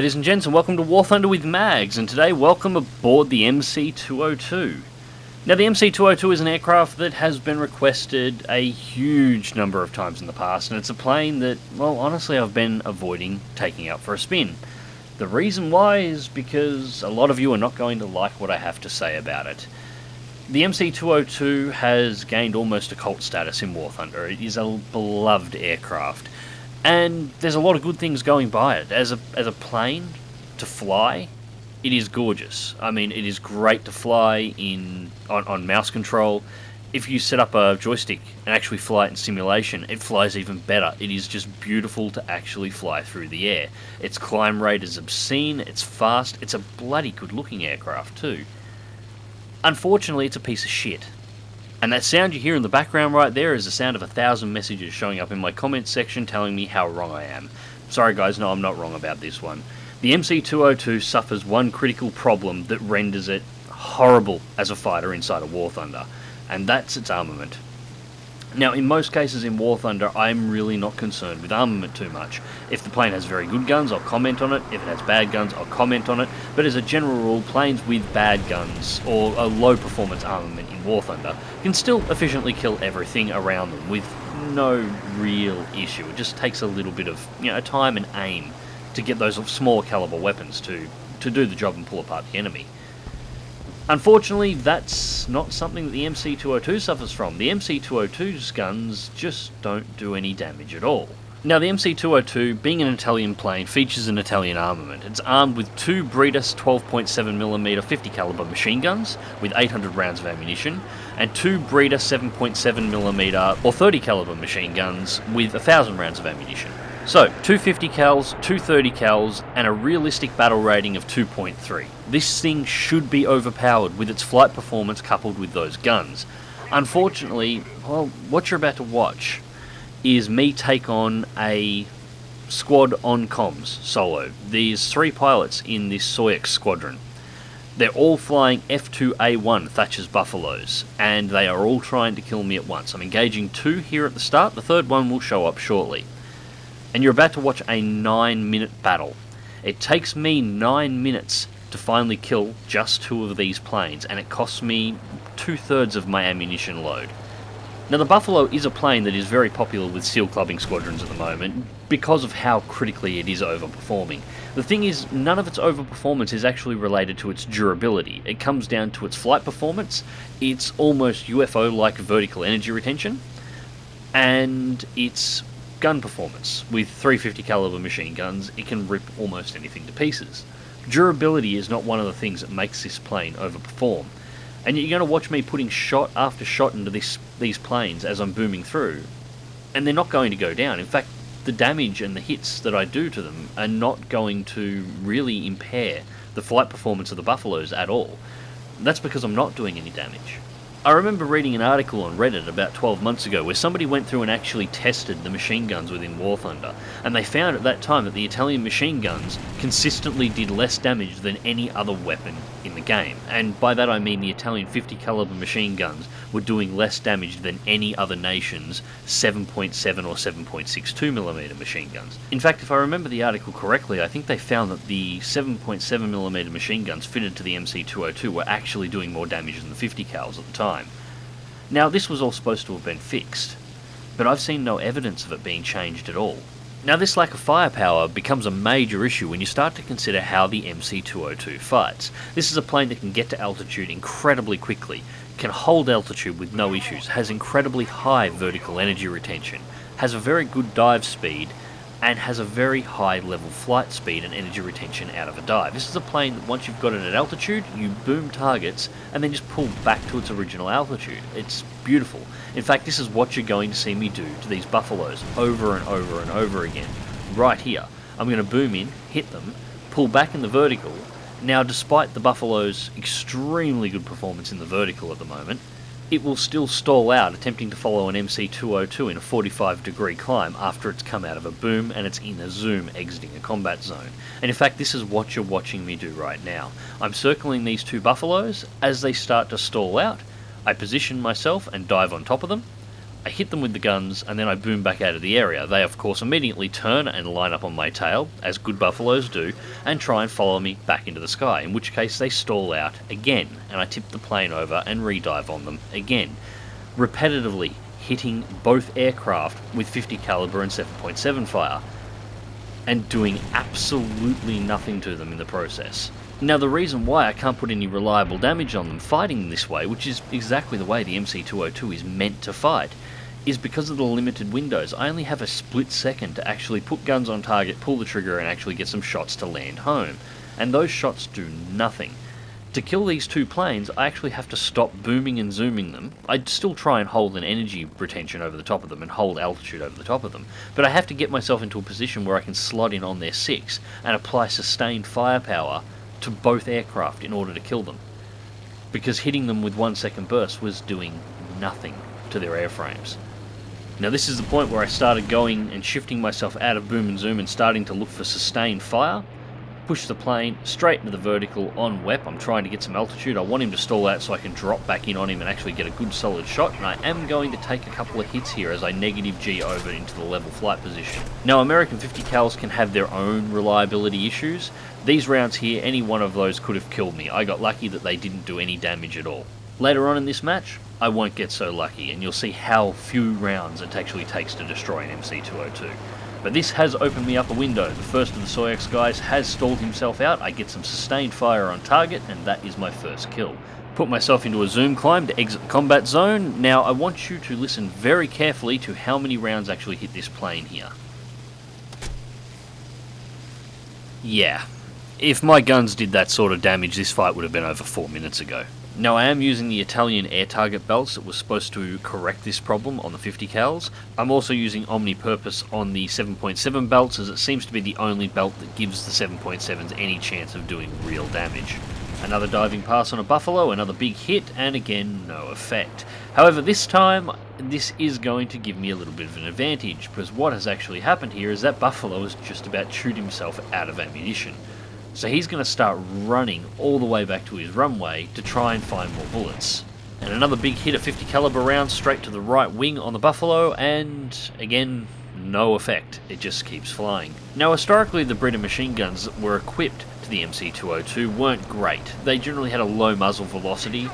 ladies and gents, and welcome to War Thunder with Mags, and today welcome aboard the MC.202. Now the MC.202 is an aircraft that has been requested a huge number of times in the past, and it's a plane that, well, honestly I've been avoiding taking out for a spin. The reason why is because a lot of you are not going to like what I have to say about it. The MC.202 has gained almost a cult status in War Thunder. It is a beloved aircraft. And there's a lot of good things going by it. As a plane to fly, it is gorgeous. I mean, it is great to fly on mouse control. If you set up a joystick and actually fly it in simulation, it flies even better. It is just beautiful to actually fly through the air. Its climb rate is obscene, it's fast, it's a bloody good looking aircraft too. Unfortunately, it's a piece of shit. And that sound you hear in the background right there is the sound of 1,000 messages showing up in my comments section telling me how wrong I am. Sorry guys, no, I'm not wrong about this one. The MC.202 suffers one critical problem that renders it horrible as a fighter inside of War Thunder, and that's its armament. Now, in most cases in War Thunder, I'm really not concerned with armament too much. If the plane has very good guns, I'll comment on it. If it has bad guns, I'll comment on it. But as a general rule, planes with bad guns, or a low performance armament in War Thunder, can still efficiently kill everything around them with no real issue. It just takes a little bit of time and aim to get those smaller caliber weapons to do the job and pull apart the enemy. Unfortunately, that's not something that the MC.202 suffers from. The MC.202's guns just don't do any damage at all. Now, the MC.202, being an Italian plane, features an Italian armament. It's armed with two Breedis 12.7mm 50 caliber machine guns with 800 rounds of ammunition, and two Breedis 7.7mm or 30 caliber machine guns with 1,000 rounds of ammunition. So, 250 cals, 230 cals, and a realistic battle rating of 2.3. This thing should be overpowered with its flight performance coupled with those guns. Unfortunately, well, what you're about to watch is me take on a squad on comms, solo. There's 3 pilots in this Soyuz squadron. They're all flying F2A1 Thatcher's Buffaloes, and they are all trying to kill me at once. I'm engaging 2 here at the start, the third one will show up shortly. And you're about to watch a 9-minute battle. It takes me 9 minutes to finally kill just 2 of these planes, and it costs me 2/3 of my ammunition load. Now, the Buffalo is a plane that is very popular with SEAL clubbing squadrons at the moment because of how critically it is overperforming. The thing is, none of its overperformance is actually related to its durability. It comes down to its flight performance, its almost UFO-like vertical energy retention, and its gun performance. With 350 caliber machine guns, it can rip almost anything to pieces. Durability is not one of the things that makes this plane overperform. And you're going to watch me putting shot after shot into these planes as I'm booming through, and they're not going to go down. In fact, the damage and the hits that I do to them are not going to really impair the flight performance of the Buffaloes at all. That's because I'm not doing any damage. I remember reading an article on Reddit about 12 months ago where somebody went through and actually tested the machine guns within War Thunder, and they found at that time that the Italian machine guns consistently did less damage than any other weapon in the game. And by that I mean the Italian 50 caliber machine guns were doing less damage than any other nation's 7.7 or 7.62mm machine guns. In fact, if I remember the article correctly, I think they found that the 7.7mm machine guns fitted to the MC.202 were actually doing more damage than the 50 cals at the time. Now, this was all supposed to have been fixed, but I've seen no evidence of it being changed at all. Now, this lack of firepower becomes a major issue when you start to consider how the MC.202 fights. This is a plane that can get to altitude incredibly quickly, can hold altitude with no issues, has incredibly high vertical energy retention, has a very good dive speed, and has a very high level flight speed and energy retention out of a dive. This is a plane that once you've got it at altitude, you boom targets and then just pull back to its original altitude. It's beautiful. In fact, this is what you're going to see me do to these Buffaloes over and over and over again. Right here. I'm going to boom in, hit them, pull back in the vertical. Now, despite the Buffalo's extremely good performance in the vertical at the moment, it will still stall out attempting to follow an MC.202 in a 45-degree climb after it's come out of a boom and it's in a zoom exiting a combat zone. And in fact, this is what you're watching me do right now. I'm circling these 2 Buffaloes. As they start to stall out, I position myself and dive on top of them. I hit them with the guns, and then I boom back out of the area. They, of course, immediately turn and line up on my tail, as good buffaloes do, and try and follow me back into the sky, in which case they stall out again, and I tip the plane over and re-dive on them again, repetitively hitting both aircraft with 50 caliber and 7.7 fire, and doing absolutely nothing to them in the process. Now, the reason why I can't put any reliable damage on them fighting this way, which is exactly the way the MC.202 is meant to fight, is because of the limited windows. I only have a split second to actually put guns on target, pull the trigger, and actually get some shots to land home. And those shots do nothing. To kill these two planes, I actually have to stop booming and zooming them. I'd still try and hold an energy retention over the top of them and hold altitude over the top of them, but I have to get myself into a position where I can slot in on their 6 and apply sustained firepower to both aircraft in order to kill them, because hitting them with 1 second burst was doing nothing to their airframes. Now, this is the point where I started going and shifting myself out of boom and zoom and starting to look for sustained fire. Push the plane straight into the vertical on WEP. I'm trying to get some altitude. I want him to stall out so I can drop back in on him and actually get a good solid shot, and I am going to take a couple of hits here as I negative G over into the level flight position. Now, American 50 cals can have their own reliability issues. These rounds here, any one of those could have killed me. I got lucky that they didn't do any damage at all. Later on in this match, I won't get so lucky, and you'll see how few rounds it actually takes to destroy an MC.202. But this has opened me up a window. The first of the Soyuz guys has stalled himself out. I get some sustained fire on target, and that is my first kill. Put myself into a zoom climb to exit the combat zone. Now, I want you to listen very carefully to how many rounds actually hit this plane here. Yeah, if my guns did that sort of damage, this fight would have been over 4 minutes ago. Now, I am using the Italian air target belts that was supposed to correct this problem on the 50 cals. I'm also using Omnipurpose on the 7.7 belts, as it seems to be the only belt that gives the 7.7s any chance of doing real damage. Another diving pass on a Buffalo, another big hit, and again, no effect. However, this time, this is going to give me a little bit of an advantage, because what has actually happened here is that Buffalo has just about chewed himself out of ammunition. So he's going to start running all the way back to his runway to try and find more bullets. And another big hit of 50 caliber round straight to the right wing on the Buffalo, and again, no effect. It just keeps flying. Now, historically, the Brita machine guns that were equipped to the MC.202 weren't great. They generally had a low muzzle velocity.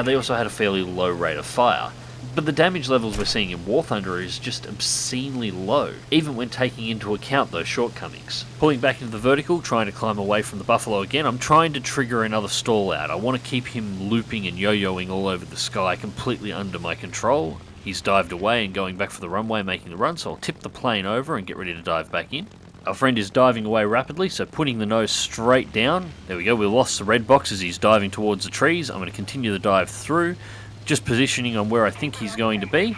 They also had a fairly low rate of fire. But the damage levels we're seeing in War Thunder is just obscenely low, even when taking into account those shortcomings. Pulling back into the vertical, trying to climb away from the Buffalo again, I'm trying to trigger another stall out. I want to keep him looping and yo-yoing all over the sky, completely under my control. He's dived away and going back for the runway, making the run, so I'll tip the plane over and get ready to dive back in. Our friend is diving away rapidly, so putting the nose straight down. There we go, we lost the red box as he's diving towards the trees. I'm going to continue the dive through, just positioning on where I think he's going to be.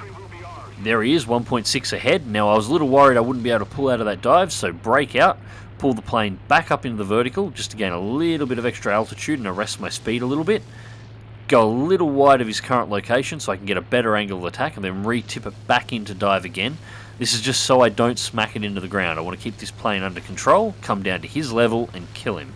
There he is, 1.6 ahead. Now, I was a little worried I wouldn't be able to pull out of that dive, so brake out, pull the plane back up into the vertical, just to gain a little bit of extra altitude and arrest my speed a little bit. Go a little wide of his current location so I can get a better angle of attack, and then re-tip it back into dive again. This is just so I don't smack it into the ground. I want to keep this plane under control, come down to his level, and kill him.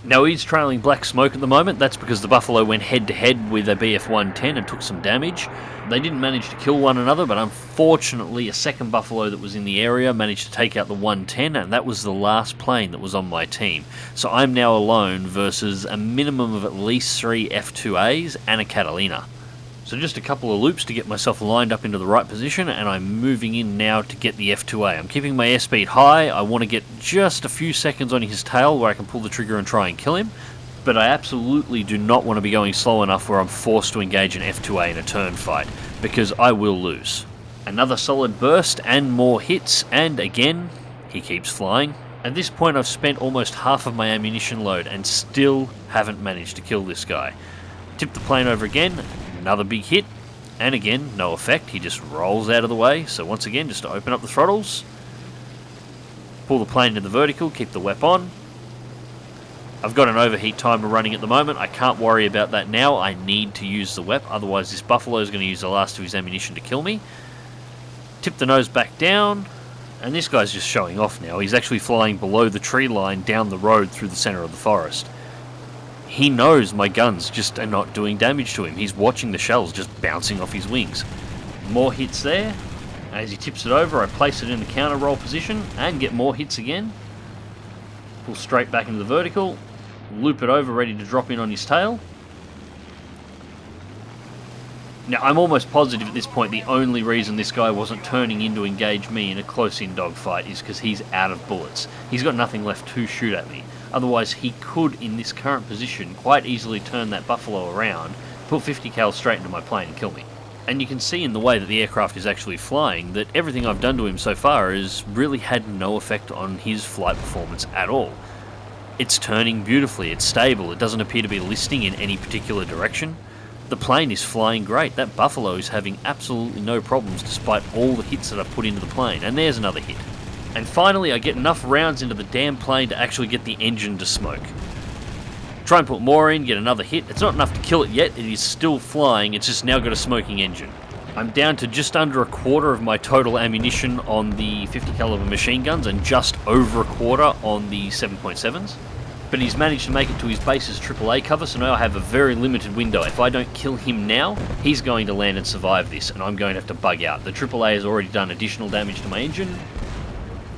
Now, he's trailing black smoke at the moment. That's because the Buffalo went head-to-head with a BF-110 and took some damage. They didn't manage to kill one another, but unfortunately a second Buffalo that was in the area managed to take out the 110, and that was the last plane that was on my team. So I'm now alone versus a minimum of at least 3 F2As and a Catalina. So just a couple of loops to get myself lined up into the right position, and I'm moving in now to get the F2A. I'm keeping my airspeed high. I want to get just a few seconds on his tail where I can pull the trigger and try and kill him, but I absolutely do not want to be going slow enough where I'm forced to engage an F2A in a turn fight, because I will lose. Another solid burst and more hits, and again, he keeps flying. At this point, I've spent almost half of my ammunition load and still haven't managed to kill this guy. Tip the plane over again. Another big hit, and again, no effect. He just rolls out of the way. So once again, just to open up the throttles, pull the plane into the vertical, keep the WEP on. I've got an overheat timer running at the moment. I can't worry about that now. I need to use the WEP, otherwise this Buffalo is going to use the last of his ammunition to kill me. Tip the nose back down, and this guy's just showing off now. He's actually flying below the tree line down the road through the center of the forest. He knows my guns just are not doing damage to him. He's watching the shells just bouncing off his wings. More hits there. As he tips it over, I place it in the counter roll position and get more hits again. Pull straight back into the vertical, loop it over, ready to drop in on his tail. Now, I'm almost positive at this point the only reason this guy wasn't turning in to engage me in a close-in dogfight is because he's out of bullets. He's got nothing left to shoot at me. Otherwise, he could, in this current position, quite easily turn that Buffalo around, put 50 cal straight into my plane and kill me. And you can see in the way that the aircraft is actually flying that everything I've done to him so far has really had no effect on his flight performance at all. It's turning beautifully, it's stable, it doesn't appear to be listing in any particular direction. The plane is flying great. That Buffalo is having absolutely no problems despite all the hits that I've put into the plane. And there's another hit. And finally, I get enough rounds into the damn plane to actually get the engine to smoke. Try and put more in, get another hit. It's not enough to kill it yet. It is still flying. It's just now got a smoking engine. I'm down to just under a quarter of my total ammunition on the 50 caliber machine guns and just over a quarter on the 7.7s. But he's managed to make it to his base's AAA cover, so now I have a very limited window. If I don't kill him now, he's going to land and survive this, and I'm going to have to bug out. The AAA has already done additional damage to my engine.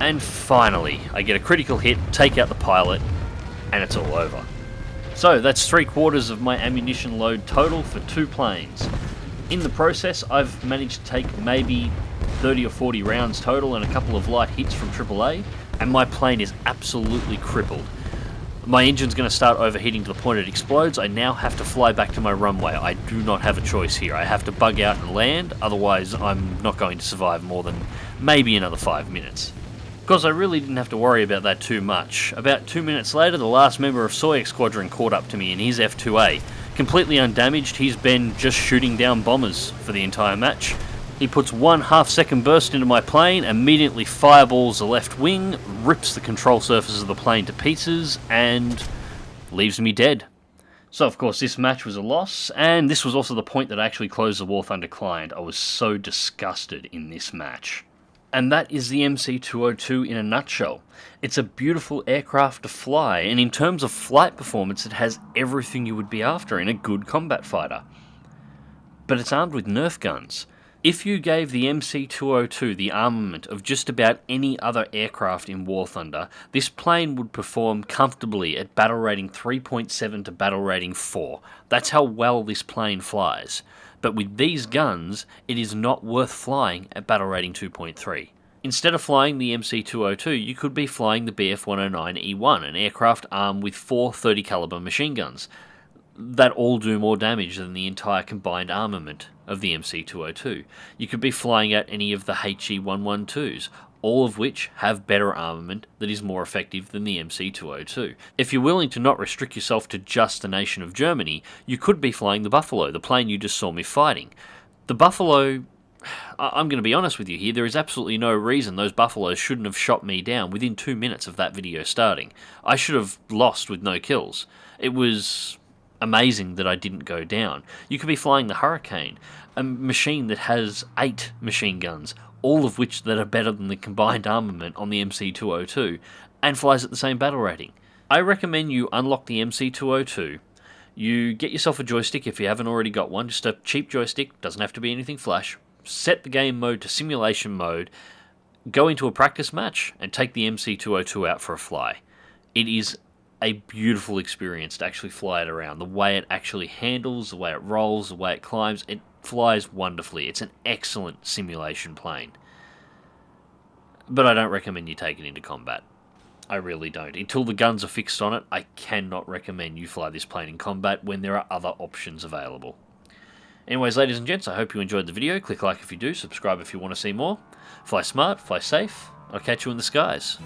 And finally, I get a critical hit, take out the pilot, and it's all over. So that's 3/4 of my ammunition load total for 2 planes. In the process, I've managed to take maybe 30 or 40 rounds total and a couple of light hits from AAA, and my plane is absolutely crippled. My engine's going to start overheating to the point it explodes. I now have to fly back to my runway. I do not have a choice here. I have to bug out and land, otherwise I'm not going to survive more than maybe another 5 minutes. Of course, I really didn't have to worry about that too much. About 2 minutes later, the last member of Soyek Squadron caught up to me in his F2A. Completely undamaged, he's been just shooting down bombers for the entire match. He puts 1/2 second burst into my plane, immediately fireballs the left wing, rips the control surface of the plane to pieces, and leaves me dead. So of course this match was a loss, and this was also the point that I actually closed the War Thunder client. I was so disgusted in this match. And that is the MC.202 in a nutshell. It's a beautiful aircraft to fly, and in terms of flight performance it has everything you would be after in a good combat fighter. But it's armed with Nerf guns. If you gave the MC.202 the armament of just about any other aircraft in War Thunder, this plane would perform comfortably at battle rating 3.7 to battle rating 4. That's how well this plane flies. But with these guns, it is not worth flying at battle rating 2.3. Instead of flying the MC.202, you could be flying the Bf-109E1, an aircraft armed with 4 30 caliber machine guns that all do more damage than the entire combined armament of the MC.202. You could be flying at any of the HE-112s, all of which have better armament that is more effective than the MC.202. If you're willing to not restrict yourself to just the nation of Germany, you could be flying the Buffalo, the plane you just saw me fighting. The Buffalo, I'm going to be honest with you here, there is absolutely no reason those Buffaloes shouldn't have shot me down within 2 minutes of that video starting. I should have lost with no kills. It was amazing that I didn't go down. You could be flying the Hurricane, a machine that has 8 machine guns, all of which that are better than the combined armament on the MC.202, and flies at the same battle rating. I recommend you unlock the MC.202, you get yourself a joystick if you haven't already got one, just a cheap joystick, doesn't have to be anything flash, set the game mode to simulation mode, go into a practice match, and take the MC.202 out for a fly. It is a beautiful experience to actually fly it around. The way it actually handles, the way it rolls, the way it climbs, it flies wonderfully. It's an excellent simulation plane. But I don't recommend you take it into combat. I really don't. Until the guns are fixed on it, I cannot recommend you fly this plane in combat when there are other options available. Anyways, ladies and gents, I hope you enjoyed the video. Click like if you do, subscribe if you want to see more. Fly smart, fly safe. I'll catch you in the skies.